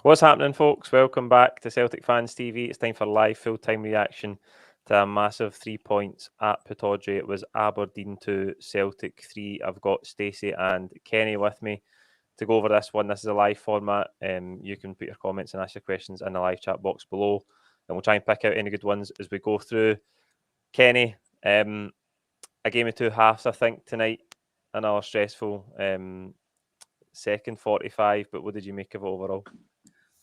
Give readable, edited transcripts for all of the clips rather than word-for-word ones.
What's happening, folks? Welcome back to Celtic Fans TV. It's time for live full-time reaction to a massive 3 points at Pittodrie. It was Aberdeen 2, Celtic 3. I've got Stacey and Kenny with me to go over this one. This is a live format. You can put your comments and ask your questions in the live chat box below, and we'll try and pick out any good ones as we go through. Kenny, a game of two halves, I think, tonight. Another stressful second 45, but what did you make of it overall?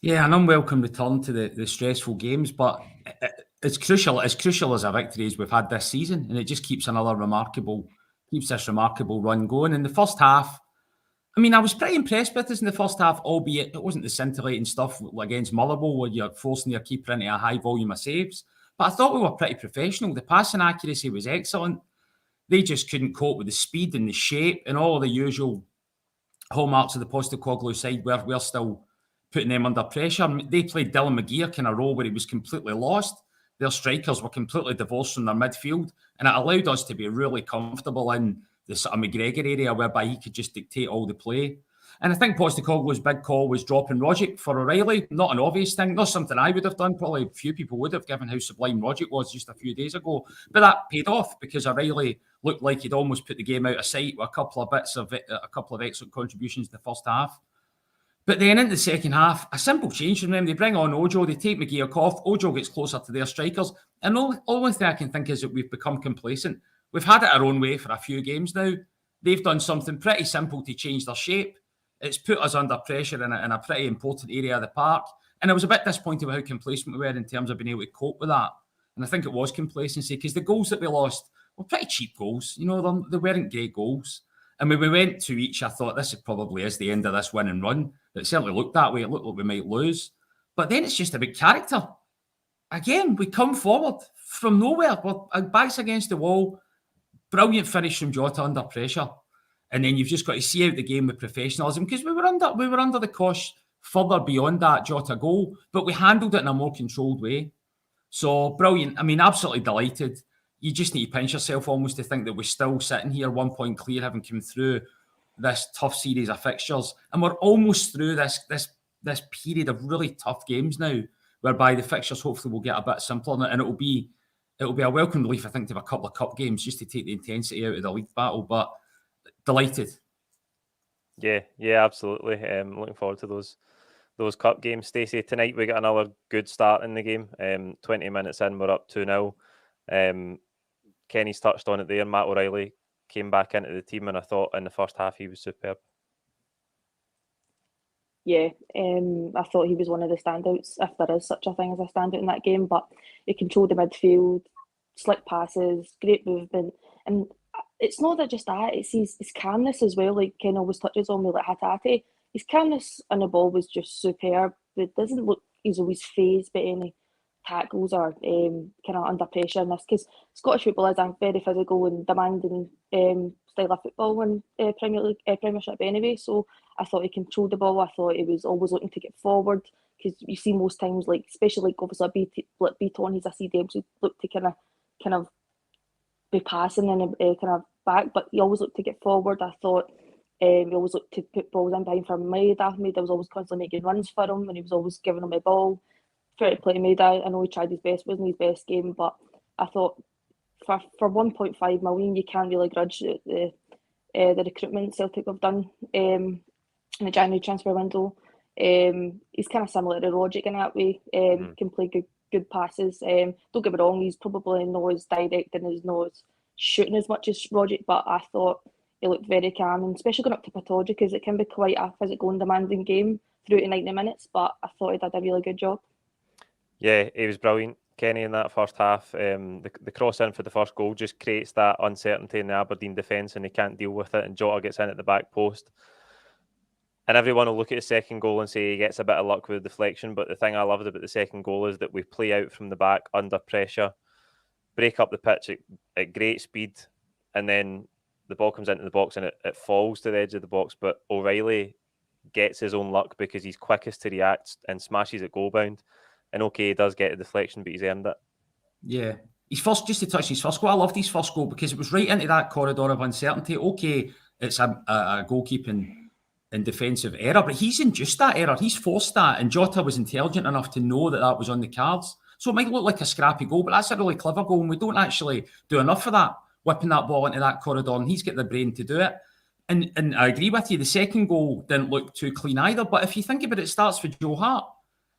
Yeah, an unwelcome return to the stressful games, but it's crucial as a victory as we've had this season, and it just keeps this remarkable run going. In the first half, I mean, I was pretty impressed with us in the first half, albeit it wasn't the scintillating stuff against Motherwell where you're forcing your keeper into a high volume of saves. But I thought we were pretty professional. The passing accuracy was excellent. They just couldn't cope with the speed and the shape and all of the usual hallmarks of the Postecoglou side where we're still putting them under pressure. They played Dylan McGee kind of role where he was completely lost. Their strikers were completely divorced from their midfield, and it allowed us to be really comfortable in the sort of McGregor area whereby he could just dictate all the play. And I think Postecoglou's big call was dropping Rogic for O'Reilly. Not an obvious thing, not something I would have done. Probably a few people would have, given how sublime Rogic was just a few days ago. But that paid off because O'Reilly looked like he'd almost put the game out of sight with a couple of excellent contributions in the first half. But then in the second half, a simple change from them. They bring on Ojo, they take McGee off, Ojo gets closer to their strikers. And the only thing I can think is that we've become complacent. We've had it our own way for a few games now. They've done something pretty simple to change their shape. It's put us under pressure in a pretty important area of the park. And I was a bit disappointed with how complacent we were in terms of being able to cope with that. And I think it was complacency because the goals that we lost were pretty cheap goals. You know, they weren't great goals. And when we went to each, I thought this probably is the end of this win and run. It certainly looked that way. It looked like we might lose. But then it's just about character. Again, we come forward from nowhere. We're backs against the wall. Brilliant finish from Jota under pressure. And then you've just got to see out the game with professionalism because we were under the cosh further beyond that Jota goal, but we handled it in a more controlled way. So brilliant. I mean, absolutely delighted. You just need to pinch yourself almost to think that we're still sitting here 1 point clear, having come through this tough series of fixtures, and we're almost through this period of really tough games now, whereby the fixtures hopefully will get a bit simpler, and it'll be a welcome relief, I think, to have a couple of cup games just to take the intensity out of the league battle. But delighted. Yeah, absolutely. Looking forward to those cup games. Stacey, tonight we got another good start in the game. 20 minutes in, we're up 2-0. Kenny's touched on it there. Matt O'Reilly came back into the team, and I thought in the first half he was superb. Yeah, I thought he was one of the standouts, if there is such a thing as a standout in that game. But he controlled the midfield, slick passes, great movement, and it's not that just that, it's his calmness as well. Like Ken always touches on with like Hatate. His calmness on the ball was just superb. It doesn't look he's always phased by any tackles or kind of under pressure in this, because Scottish football is a very physical and demanding style of football in Premiership anyway. So I thought he controlled the ball. I thought he was always looking to get forward, because you see most times, like especially like obviously Beaton, he's a CDM, so look to kind of be passing and kind of back, but he always looked to get forward. I thought he always looked to put balls in behind for Maeda. Maeda was always constantly making runs for him, and he was always giving him a ball. Fair to play Maeda. I know he tried his best, wasn't his best game, but I thought for 1.5 million, you can't really grudge the recruitment Celtic have done in the January transfer window. He's kind of similar to Rogic in that way. Can play good passes. Don't get me wrong, he's probably not as direct and he's not as shooting as much as Rogic, but I thought he looked very calm, and especially going up to Pittodrie, because it can be quite a physical and demanding game through to 90 minutes, but I thought he did a really good job. Yeah, he was brilliant, Kenny, in that first half. The cross in for the first goal just creates that uncertainty in the Aberdeen defence, and they can't deal with it, and Jota gets in at the back post. And everyone will look at the second goal and say he gets a bit of luck with the deflection, but the thing I loved about the second goal is that we play out from the back under pressure, break up the pitch at great speed, and then the ball comes into the box and it falls to the edge of the box, but O'Reilly gets his own luck because he's quickest to react and smashes it goal bound. And okay, he does get a deflection, but he's earned it. Yeah. Just to touch his first goal, I loved his first goal because it was right into that corridor of uncertainty. Okay, it's a goalkeeping in defensive error, but he's induced that error. He's forced that, and Jota was intelligent enough to know that was on the cards. So it might look like a scrappy goal, but that's a really clever goal, and we don't actually do enough for that, whipping that ball into that corridor, and he's got the brain to do it. And I agree with you, the second goal didn't look too clean either, but if you think about it, it starts with Joe Hart.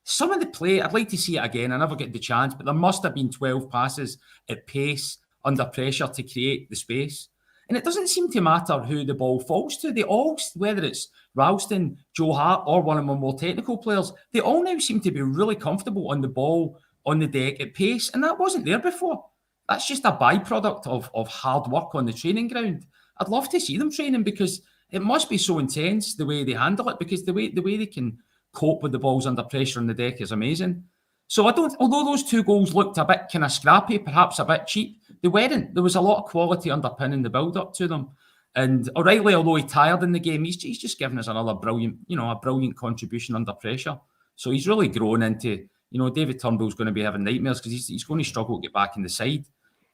Some of the play, I'd like to see it again. I never get the chance, but there must have been 12 passes at pace, under pressure to create the space. And it doesn't seem to matter who the ball falls to. They all, whether it's Ralston, Joe Hart, or one of my more technical players, they all now seem to be really comfortable on the ball, on the deck at pace. And that wasn't there before. That's just a byproduct of hard work on the training ground. I'd love to see them training because it must be so intense the way they handle it, because the way they can cope with the balls under pressure on the deck is amazing. So although those two goals looked a bit kind of scrappy, perhaps a bit cheap, they weren't. There was a lot of quality underpinning the build-up to them. And O'Reilly, although he tired in the game, he's just given us another brilliant contribution under pressure. So he's really grown into, David Turnbull's going to be having nightmares because he's going to struggle to get back in the side.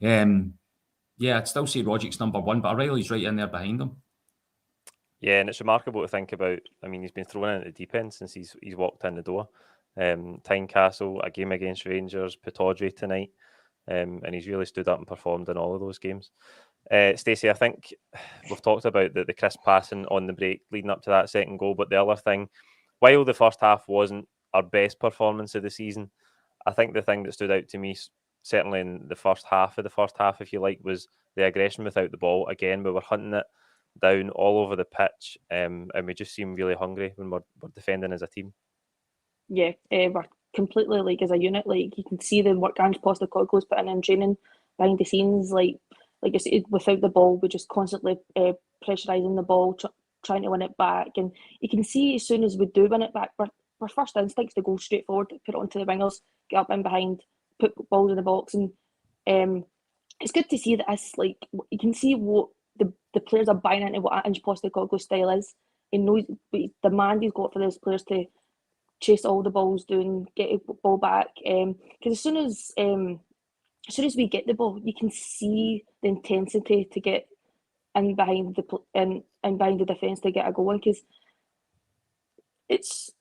I'd still say Roderick's number one, but O'Reilly's right in there behind him. Yeah, and it's remarkable to think about. I mean, he's been thrown in at the deep end since he's walked in the door. Tynecastle, a game against Rangers, Pittodrie tonight, and he's really stood up and performed in all of those games. Stacey, I think we've talked about the crisp passing on the break leading up to that second goal, but the other thing, while the first half wasn't our best performance of the season, I think the thing that stood out to me, certainly in the first half, if you like, was the aggression without the ball. Again, we were hunting it down all over the pitch, and we just seem really hungry when we're defending as a team. Yeah, we're completely as a unit. You can see the work Ange Postecoglou's putting in training behind the scenes. Like you said, without the ball, we're just constantly pressurising the ball, trying to win it back. And you can see as soon as we do win it back, our first instinct is to go straight forward, put it onto the wingers, get up in behind, put balls in the box. And it's good to see that you can see what the players are buying into what Ange Postecoglou's style is. He knows the demand he's got for those players to chase all the balls down, get a ball back. Because as soon as we get the ball, you can see the intensity to get in behind the defence to get a goal. Because it's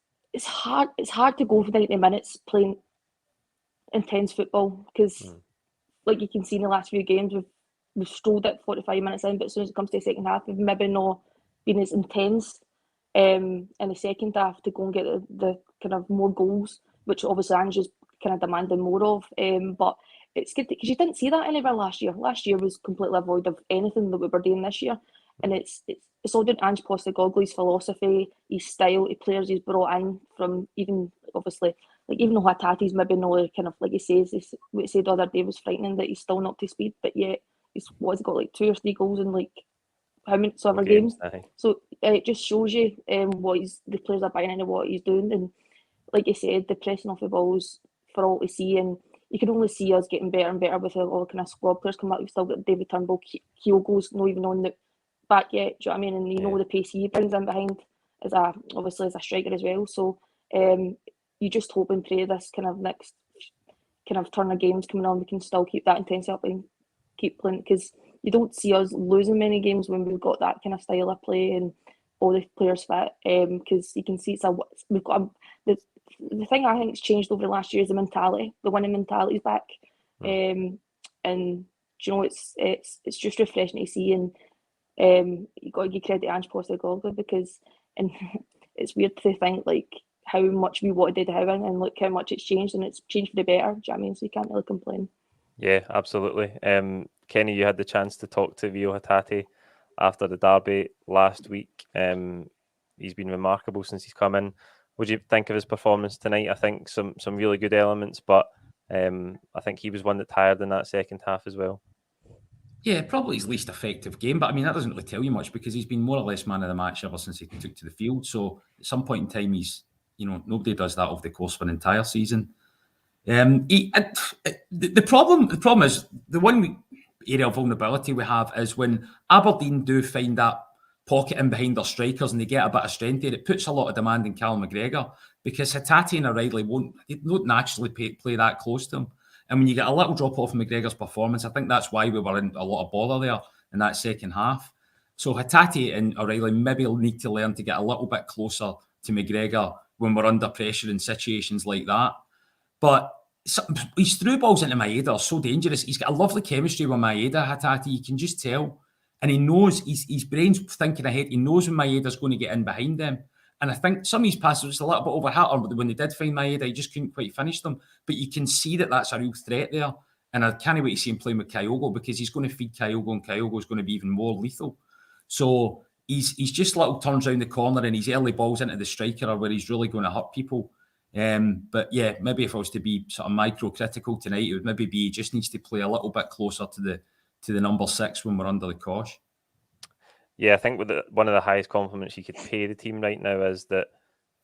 hard to go for 90 minutes playing intense football. Because like you can see in the last few games, we've strolled it 45 minutes in, but as soon as it comes to the second half, we've maybe not been as intense in the second half to go and get the kind of more goals, which obviously Ange is kind of demanding more of. But it's good because you didn't see that anywhere last year. Last year was completely void of anything that we were doing this year, and it's all down to Ange Postecoglou's philosophy, his style, the players he's brought in from even obviously. Even though Hatate's maybe not kind of like he says, what he said the other day was frightening that he's still not up to speed, but yet he's got 2 or 3 goals in how many other games. So it just shows you the players are buying into what he's doing, and like you said, the pressing off the balls for all to see, and you can only see us getting better and better with all the kind of squad players coming up. We've still got David Turnbull, Kyogo's not even on the back yet. Do you know what I mean? And the pace he brings in behind as a striker as well. So you just hope and pray this kind of next kind of turn of games coming on, we can still keep that intensity up and keep playing, because you don't see us losing many games when we've got that kind of style of play and all the players fit. Because you can see we've got the thing I think has changed over the last year is the mentality. The winning mentality is back, and it's just refreshing to see. And you got to give credit to Ange Postecoglou because, and it's weird to think how much we wanted to have and look how much it's changed, and it's changed for the better. Do you know what I mean? So you can't really complain. Yeah, absolutely. Kenny, you had the chance to talk to Rio Hatate after the derby last week. He's been remarkable since he's come in. What do you think of his performance tonight? I think some really good elements, but I think he was one that tired in that second half as well. Yeah, probably his least effective game, but I mean, that doesn't really tell you much because he's been more or less man of the match ever since he took to the field. So at some point in time, nobody does that over the course of an entire season. The problem is the one area of vulnerability we have is when Aberdeen do find that pocket in behind their strikers and they get a bit of strength there, it puts a lot of demand on Callum McGregor because Hatate and O'Reilly won't naturally play that close to him. And when you get a little drop off in McGregor's performance, I think that's why we were in a lot of bother there in that second half. So Hatate and O'Reilly maybe will need to learn to get a little bit closer to McGregor when we're under pressure in situations like that. But his through balls into Maeda are so dangerous. He's got a lovely chemistry with Maeda, Hatate. You can just tell. And he knows, his brain's thinking ahead. He knows when Maeda's going to get in behind them. And I think some of these passes was a little bit overhit, or when they did find Maeda, he just couldn't quite finish them. But you can see that that's a real threat there. And I can't wait to see him playing with Kyogo, because he's going to feed Kyogo, and Kyogo is going to be even more lethal. So he's just little turns around the corner, and his early balls into the striker are where he's really going to hurt people. But yeah, maybe if I was to be sort of micro-critical tonight, it would maybe be he just needs to play a little bit closer to the number 6 when we're under the cosh. Yeah, I think one of the highest compliments you could pay the team right now is that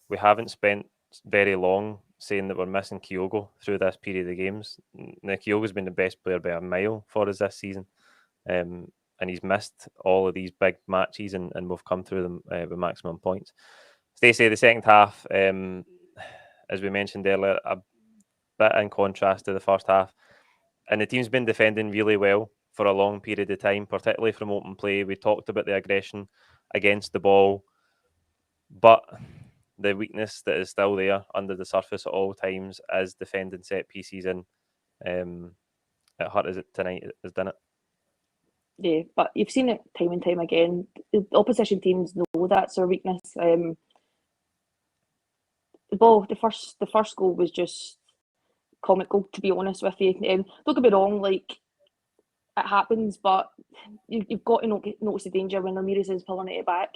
we haven't spent very long saying that we're missing Kyogo through this period of games. Now, Kyogo's been the best player by a mile for us this season, and he's missed all of these big matches, and we've come through them with maximum points. Stacey, the second half, as we mentioned earlier, a bit in contrast to the first half, and the team's been defending really well for a long period of time, particularly from open play. We talked about the aggression against the ball, but the weakness that is still there under the surface at all times is defending set pieces, and it hurt us tonight, didn't it? Yeah, but you've seen it time and time again. The opposition teams know that's our weakness. The first goal was just comical, to be honest with you. Don't get me wrong, like, it happens, but you've got to notice the danger when Ramirez is pulling it back.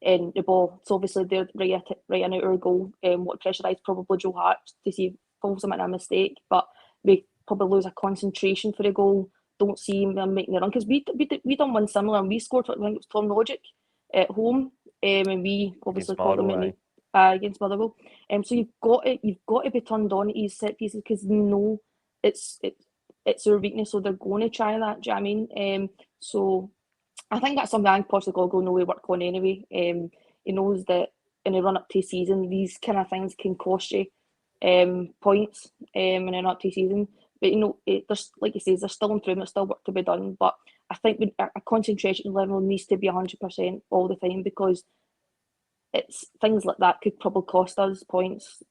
And the ball, so obviously they're right in out our goal. What pressurised probably Joe Hart to see if falls him in a mistake, but we probably lose a concentration for the goal. Don't see him making the run, because we done one similar, and we scored. I think it was Tom Logic at home, and we obviously caught them in against Motherwell. So you've got to be turned on at these set pieces, because they know it's our weakness, so they're going to try that. Do you know what I mean? So I think that's something Postecoglou know we work on anyway. He knows that in the run up to season, these kind of things can cost you points in the run up to season. But there's, like he says, there's still improvement, still work to be done. But I think a concentration level needs to be 100% all the time, because it's things like that could probably cost us points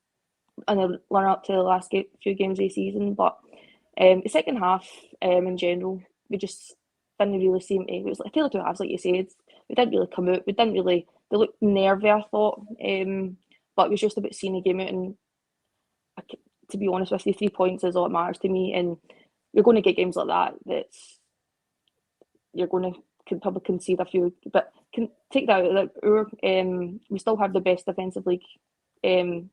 in the run up to the last few games of the season. But the second half, in general, we just didn't really seem to. It was like a tale of two halves, like you said. We didn't really come out. They looked nervy, I thought. But it was just about seeing the game out. And to be honest with you, 3 points is all that matters to me. And you're going to get games like that. You're going to probably concede a few, but can take that out. We still have the best defensive league. And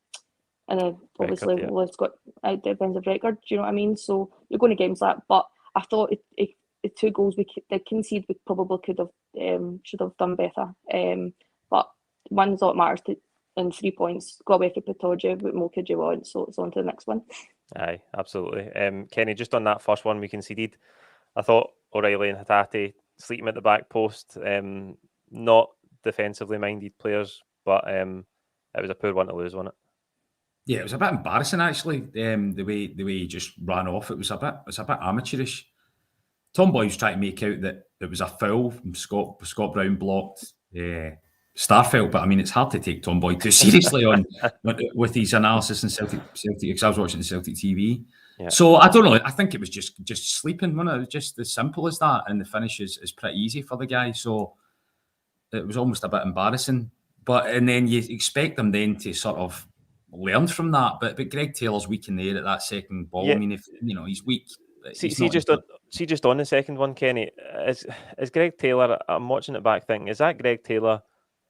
obviously, yeah. We've got a defensive record. Do you know what I mean? So you're going to games like that. But I thought the 2 goals we conceded, we probably should have done better. But one's all that matters to, and 3 points. Go away for Patoja. What more could you want? So it's on to the next one. Aye, absolutely. Kenny, just on that first one we conceded, I thought O'Reilly and Hatate sleeping at the back post. Not defensively minded players, but it was a poor one to lose, wasn't it? Yeah, it was a bit embarrassing actually. The way he just ran off, it was a bit amateurish. Tom Boyd was trying to make out that it was a foul from Scott Brown blocked Starfelt, but I mean, it's hard to take Tom Boyd too seriously with his analysis in Celtic, because I was watching the Celtic TV. Yeah. So I don't know. I think it was just sleeping, wasn't it? It was just as simple as that, and the finish is pretty easy for the guy. So it was almost a bit embarrassing. And then you expect them then to sort of learn from that. But Greg Taylor's weak in the air at that second ball. Yeah. I mean, if he's weak. See, just on the second one, Kenny, is Greg Taylor? I'm watching it back thinking, is that Greg Taylor,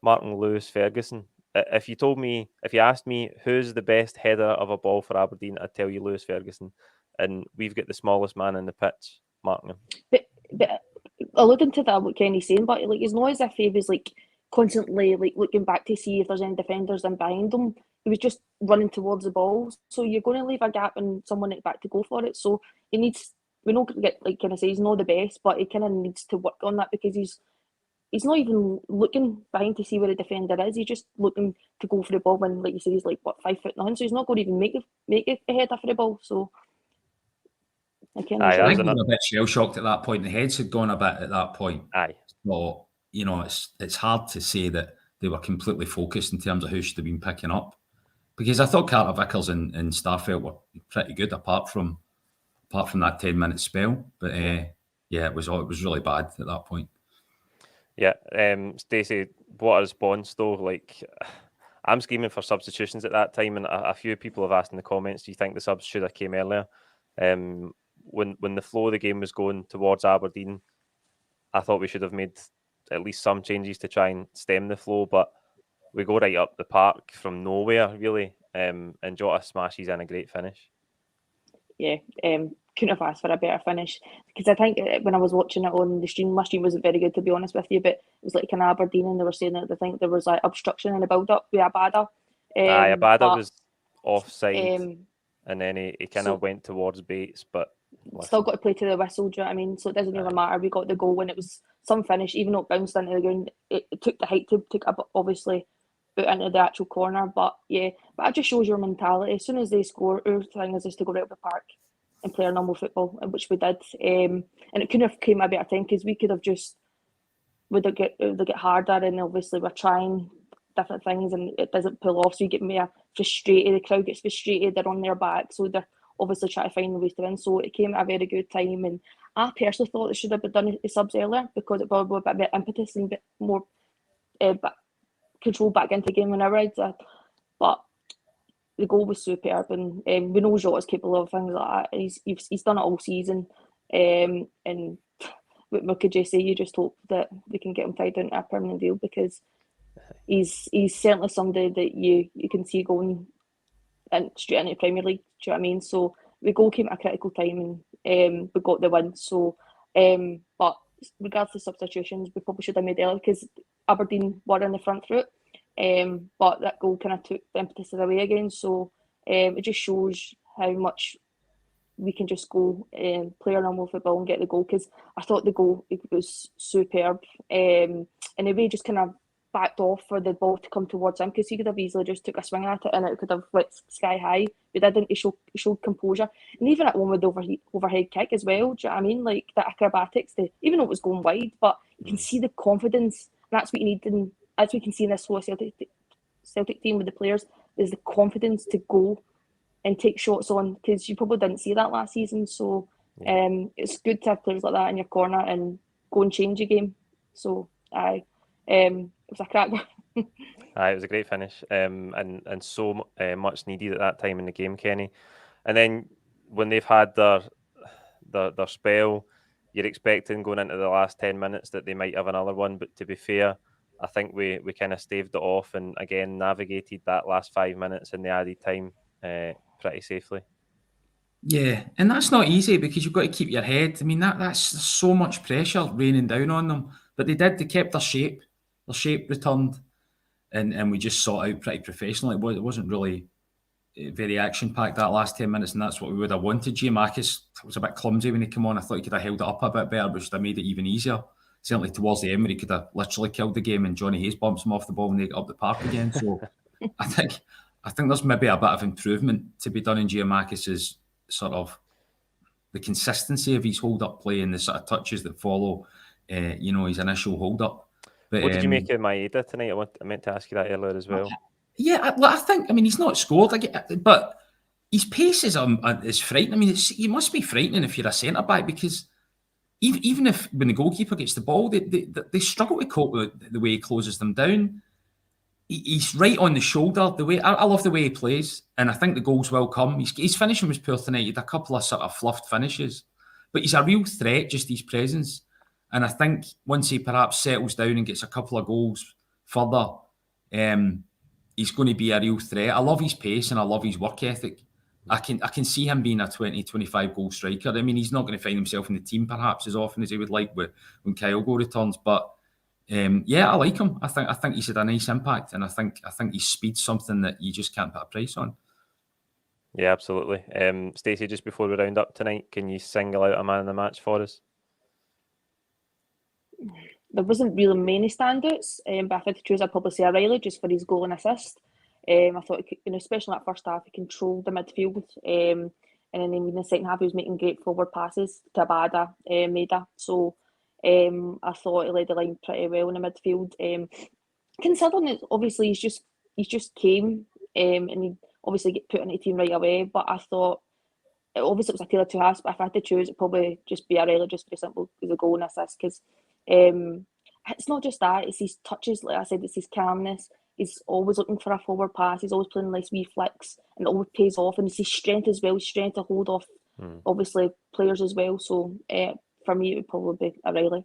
Martin Lewis, Ferguson? If you asked me who's the best header of a ball for Aberdeen, I'd tell you Lewis Ferguson, and we've got the smallest man in the pitch marking him. But alluding to that, what Kenny's saying, but like, it's not as if he was like constantly like looking back to see if there's any defenders in behind him. He was just running towards the ball. So you're going to leave a gap and someone at back to go for it. So he needs. We don't get, like kind of say, he's not the best, but he kind of needs to work on that, because he's not even looking behind to see where the defender is. He's just looking to go for the ball when, like you said, he's like 5'9", so he's not going to even make a header for the ball. So I think we were a bit shell shocked at that point. The heads had gone a bit at that point. Aye, So, it's hard to say that they were completely focused in terms of who should have been picking up. Because I thought Carter Vickers and Starfelt were pretty good apart from that 10-minute spell. But it was really bad at that point. Yeah, Stacey, what a response though. Like, I'm screaming for substitutions at that time, and a few people have asked in the comments, do you think the subs should have came earlier? When the flow of the game was going towards Aberdeen, I thought we should have made at least some changes to try and stem the flow, but we go right up the park from nowhere, really, and Jota smashes in a great finish. Yeah, couldn't have asked for a better finish, because I think when I was watching it on the stream, my stream wasn't very good, to be honest with you, but it was like in Aberdeen and they were saying that they think there was like obstruction in the build-up with Abada. Abada was offside, and then he kind of went towards Bates, but still got to play to the whistle, do you know what I mean? So it doesn't even matter. We got the goal when it was some finish, even though it bounced into the ground. It took the height to obviously put into the actual corner, but that just shows your mentality. As soon as they score, our thing is just to go right up the park and play our normal football, which we did. And it couldn't have came at a better time, because we could have just would get harder, and obviously we're trying different things and it doesn't pull off, so you get more frustrated. The crowd gets frustrated, they're on their back, so they're obviously trying to find ways to win. So it came at a very good time, and I personally thought it should have been done the subs earlier, because it brought a bit of impetus and a bit more control back into the game whenever I did. But the goal was superb, and we know Jota's capable of things like that. He's done it all season, and what could you say? You just hope that we can get him tied down to a permanent deal, because he's certainly somebody that you can see going straight into the Premier League. Do you know what I mean? So the goal came at a critical time, and we got the win. So, but regards to substitutions, we probably should have made earlier, because Aberdeen were in the front foot. But that goal kind of took the impetus away again. So it just shows how much we can just go and play our normal football and get the goal, because I thought the goal, it was superb. And the way just kind of backed off for the ball to come towards him, because he could have easily just took a swing at it and it could have went sky high. But didn't. He showed composure, and even at one with the overhead kick as well. Do you know what I mean? Like the acrobatics, even though it was going wide, but you can see the confidence. And that's what you need, and as we can see in this whole Celtic team with the players, is the confidence to go and take shots on, because you probably didn't see that last season. So it's good to have players like that in your corner and go and change a game. So it was a crack. It was a great finish, and so much needed at that time in the game, Kenny. And then when they've had their spell, you're expecting going into the last 10 minutes that they might have another one. But to be fair, I think we kind of staved it off, and again navigated that last 5 minutes in the added time pretty safely. Yeah, and that's not easy, because you've got to keep your head. I mean, that's so much pressure raining down on them. But they kept their shape. Their shape returned, and we just saw it out pretty professionally. It wasn't really very action-packed that last 10 minutes, and that's what we would have wanted. Giamakis was a bit clumsy when he came on. I thought he could have held it up a bit better, which would have made it even easier. Certainly towards the end, where he could have literally killed the game, and Johnny Hayes bumps him off the ball and they get up the park again. So I think there's maybe a bit of improvement to be done in Giamakis's sort of the consistency of his hold-up play and the sort of touches that follow, his initial hold-up. But what did you make of Maeda tonight? I meant to ask you that earlier as well. Yeah, I think, he's not scored, but his pace is frightening. I mean, it must be frightening if you're a centre-back, because even if when the goalkeeper gets the ball, they struggle to cope with the way he closes them down. He's right on the shoulder. The way I love the way he plays, and I think the goals will come. His finishing was poor tonight. He had a couple of sort of fluffed finishes, but he's a real threat, just his presence. And I think once he perhaps settles down and gets a couple of goals further, he's going to be a real threat. I love his pace and I love his work ethic. I can see him being a 20-25 goal striker. I mean, he's not going to find himself in the team perhaps as often as he would like when Kyogo returns, but I like him. I think he's had a nice impact, and I think his speed's something that you just can't put a price on. Yeah, absolutely. Stacey, just before we round up tonight, can you single out a man in the match for us? There wasn't really many standouts, but if I had to choose, I'd probably say O'Reilly, just for his goal and assist. I thought, especially in that first half, he controlled the midfield, and then in the second half, he was making great forward passes to Abada, Maeda. So I thought he led the line pretty well in the midfield. Considering it, obviously he's just came and he obviously get put into the team right away. But I thought obviously it was a tale of two halves. But if I had to choose, it'd probably just be Arella, just very simple as a goal and assist. Because it's not just that; it's his touches. Like I said, it's his calmness. He's always looking for a forward pass. He's always playing nice wee flicks, and it always pays off. And it's his strength as well. His strength to hold off, obviously, players as well. So for me, it would probably be O'Reilly.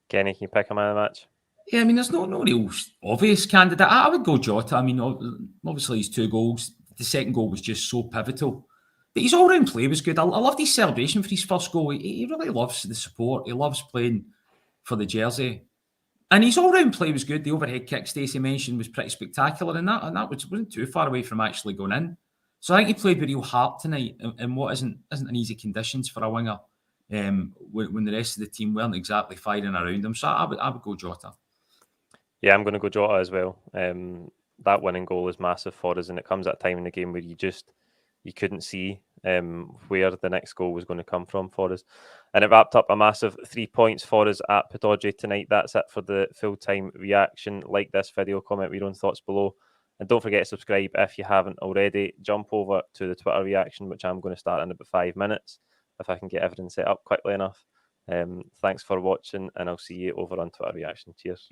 Kenny, can you pick a man of the match? Yeah, I mean, there's no real obvious candidate. I would go Jota. I mean, obviously his 2 goals. The second goal was just so pivotal. But his all-round play was good. I loved his celebration for his first goal. He really loves the support. He loves playing for the jersey. And his all-round play was good. The overhead kick Stacey mentioned was pretty spectacular, and that wasn't too far away from actually going in. So I think he played with real heart tonight in what isn't an easy conditions for a winger. When the rest of the team weren't exactly firing around him. So I would go Jota. Yeah, I'm going to go Jota as well. That winning goal is massive for us, and it comes at a time in the game where you couldn't see where the next goal was going to come from for us. And it wrapped up a massive 3 points for us at Pittodrie tonight. That's it for the full-time reaction. Like this video, comment your own thoughts below. And don't forget to subscribe if you haven't already. Jump over to the Twitter reaction, which I'm going to start in about 5 minutes, if I can get everything set up quickly enough. Thanks for watching, and I'll see you over on Twitter reaction. Cheers.